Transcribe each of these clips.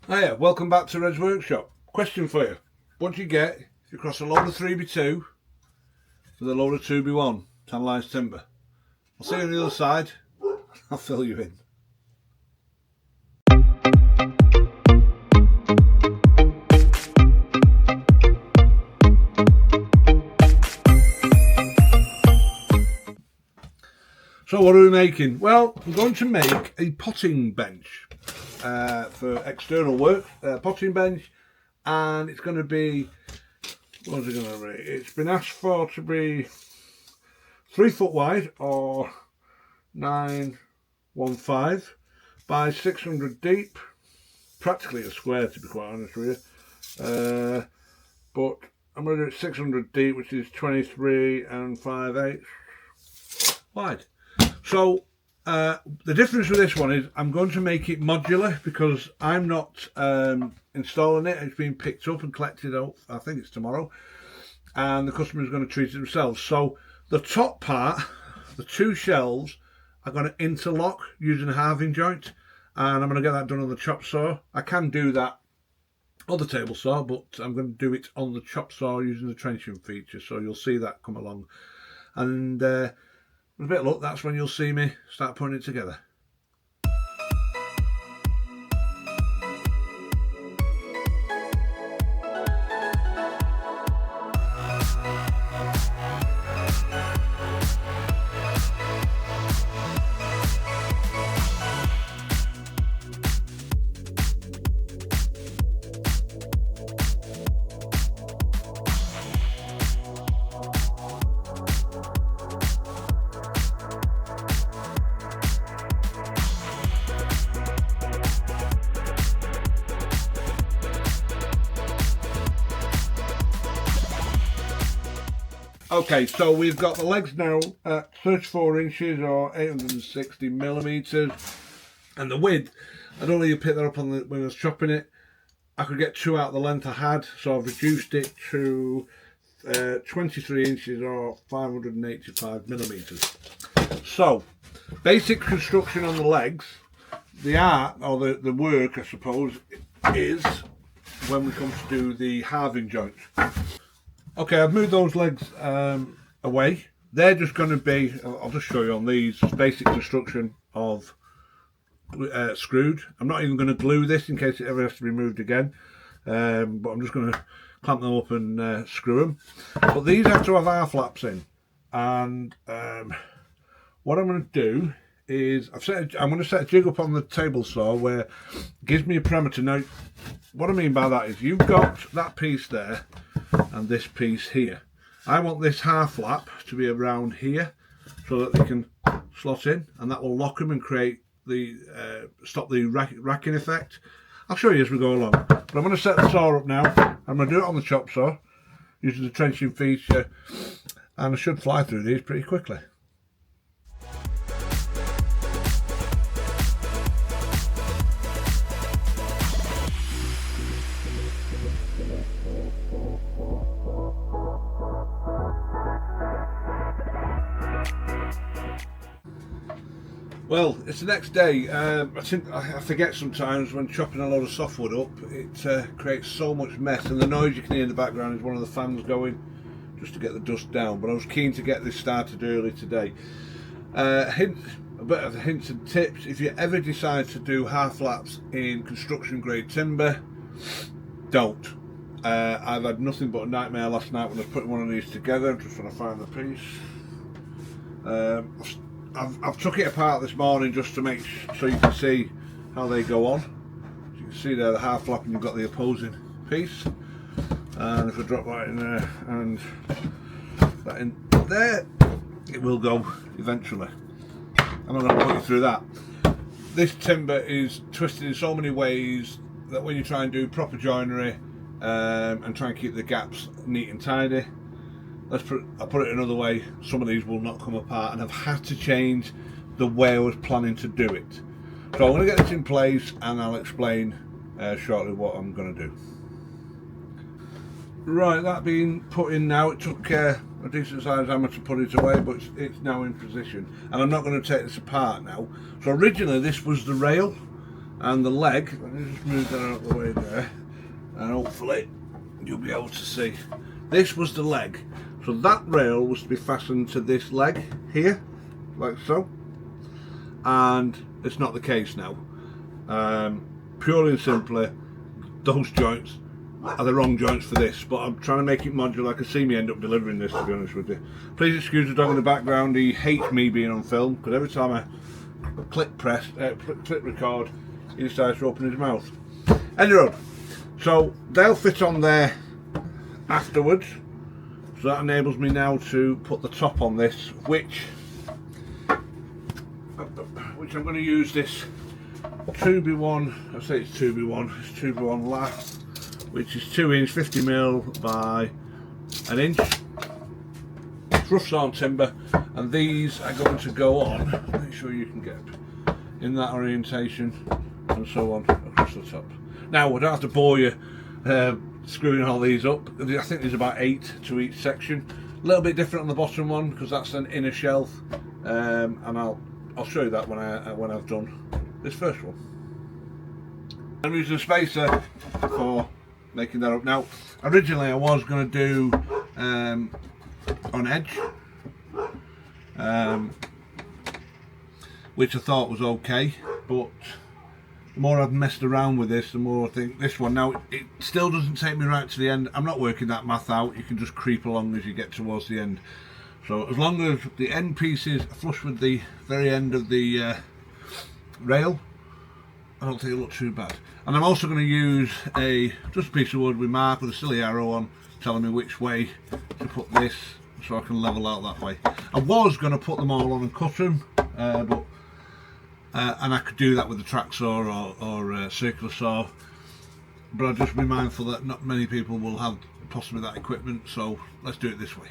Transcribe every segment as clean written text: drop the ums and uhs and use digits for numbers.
Hiya, welcome back to Red's Workshop. Question for you. What do you get if you cross a load of 3x2 with a load of 2x1 tannalised timber? I'll see you on the other side. I'll fill you in. So what are we making? Well, I'm going to make a potting bench for external work, potting bench, and it's going to be, what's it going to be? It's been asked for to be 3 foot wide or 915 by 600 deep, practically a square to be quite honest with you, but I'm going to do it 600 deep, which is 23 5/8 wide. So the difference with this one is I'm going to make it modular because I'm not installing it. It's being picked up and collected out, I think it's tomorrow, and the customer is going to treat it themselves. So the top part, the 2 shelves, are going to interlock using a halving joint, and I'm going to get that done on the chop saw. I can do that on the table saw, but I'm going to do it on the chop saw using the trenching feature, so you'll see that come along. And with a bit of luck, that's when you'll see me start putting it together. Okay, so we've got the legs now at 34 inches or 860 millimeters, and the width, I don't know if you picked that up on when I was chopping it. I could get 2 out of the length I had, so I've reduced it to 23 inches or 585 millimeters. So, basic construction on the legs, the art or the work, I suppose, is when we come to do the halving joint. Okay, I've moved those legs away. They're just going to be, I'll just show you on these, basic construction of screwed. I'm not even going to glue this in case it ever has to be moved again, but I'm just going to clamp them up and screw them. But these have to have half laps in, and what I'm going to do is I'm going to set a jig up on the table saw where it gives me a parameter. Now, what I mean by that is you've got that piece there and this piece here. I want this half lap to be around here so that they can slot in, and that will lock them and create the stop the racking effect. I'll show you as we go along, but I'm going to set the saw up now. I'm going to do it on the chop saw using the trenching feature, and I should fly through these pretty quickly. Well, it's the next day. I forget sometimes when chopping a load of softwood up, it creates so much mess, and the noise you can hear in the background is one of the fans going just to get the dust down. But I was keen to get this started early today. A bit of hints and tips: if you ever decide to do half laps in construction grade timber, don't. I've had nothing but a nightmare last night when I was putting one of these together. I'm just trying to find the piece. I've took it apart this morning just to make so you can see how they go on. As you can see there, the half lap, and you've got the opposing piece. And if I drop that in there and that in there, it will go eventually. I'm not going to put you through that. This timber is twisted in so many ways that when you try and do proper joinery and try and keep the gaps neat and tidy, I'll put it another way, some of these will not come apart, and I've had to change the way I was planning to do it. So I'm going to get this in place and I'll explain shortly what I'm going to do. Right, that being put in now, it took a decent sized hammer to put it away, but it's now in position, and I'm not going to take this apart now. So originally this was the rail, And the leg, let me just move that out of the way there, and hopefully you'll be able to see. This was the leg. So that rail was to be fastened to this leg here, like so. And it's not the case now. Purely and simply, those joints are the wrong joints for this, but I'm trying to make it modular. I can see me end up delivering this, to be honest with you. Please excuse the dog in the background. He hates me being on film, because every time I click record, he decides to open his mouth. Anyway, so they'll fit on there afterwards, so that enables me now to put the top on this, which I'm going to use this 2x1, I say it's 2x1, it's 2x1 last, which is 2 inch 50mm by an inch. It's rough sawn timber, and these are going to go on, make sure you can get in that orientation and so on across the top. Now I don't have to bore you screwing all these up. I think there's about 8 to each section. A little bit different on the bottom one because that's an inner shelf, and I'll show you that when I've done this first one. I'm using a spacer for making that up. Now originally I was going to do on edge, which I thought was okay, but the more I've messed around with this, the more I think this one, now it still doesn't take me right to the end. I'm not working that math out, you can just creep along as you get towards the end. So as long as the end pieces are flush with the very end of the rail, I don't think it'll look too bad. And I'm also going to use just a piece of wood with mark with a silly arrow on, telling me which way to put this, so I can level out that way. I was going to put them all on and cut them, and I could do that with a track saw or circular saw, but I'll just be mindful that not many people will have possibly that equipment, so let's do it this way.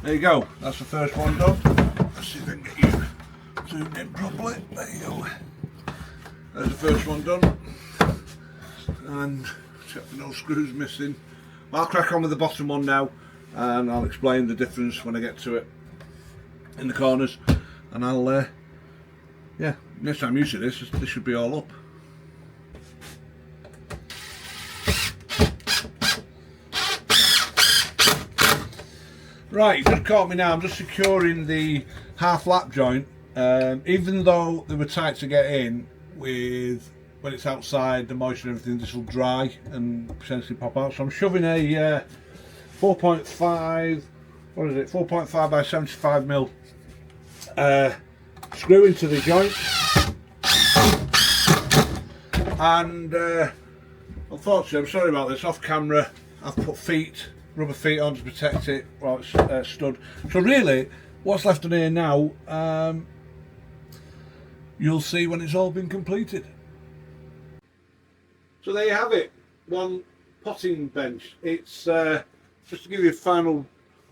There you go, that's the first one done. Let's see if I can get you zoomed in properly. There you go. There's the first one done. And check for no screws missing. I'll crack on with the bottom one now, and I'll explain the difference when I get to it in the corners. And I'll, yeah, next time you see this should be all up. Right, you just caught me now. I'm just securing the half lap joint. Even though they were tight to get in, with when it's outside, the moisture and everything, this will dry and potentially pop out. So I'm shoving a 4.5, what is it? 4.5 by 75 mil screw into the joint, and unfortunately, I'm sorry about this. Off camera, I've put rubber feet on to protect it while it's stood. So really, what's left on here now, you'll see when it's all been completed. So there you have it, one potting bench. It's just to give you final,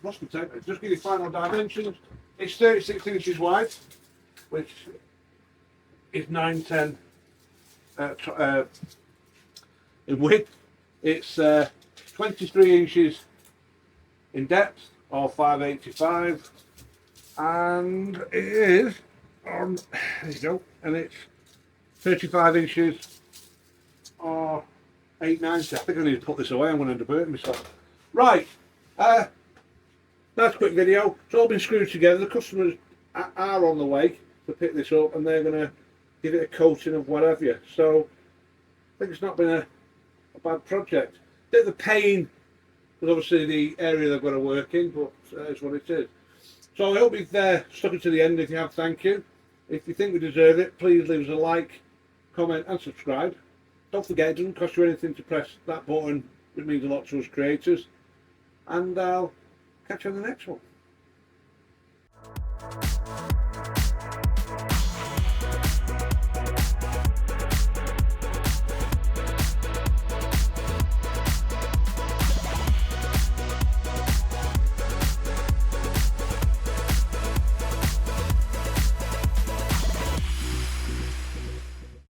just to give you final dimensions. It's 36 inches wide, which is 9'10" in width. It's 23 inches in depth, or 585, and it is on, there you go, and it's 35 inches or 890. I think I need to put this away, I'm going to end up hurting myself. Right, that's a quick video. It's all been screwed together. The customers are on the way to pick this up, and they're going to give it a coating of whatever. So I think it's not been a bad project. Bit of a pain, because obviously the area they've got to work in, but it's what it is. So I hope you've stuck it to the end. If you have, thank you. If you think we deserve it, please leave us a like, comment and subscribe. Don't forget, it doesn't cost you anything to press that button. It means a lot to us creators. And I'll catch you on the next one.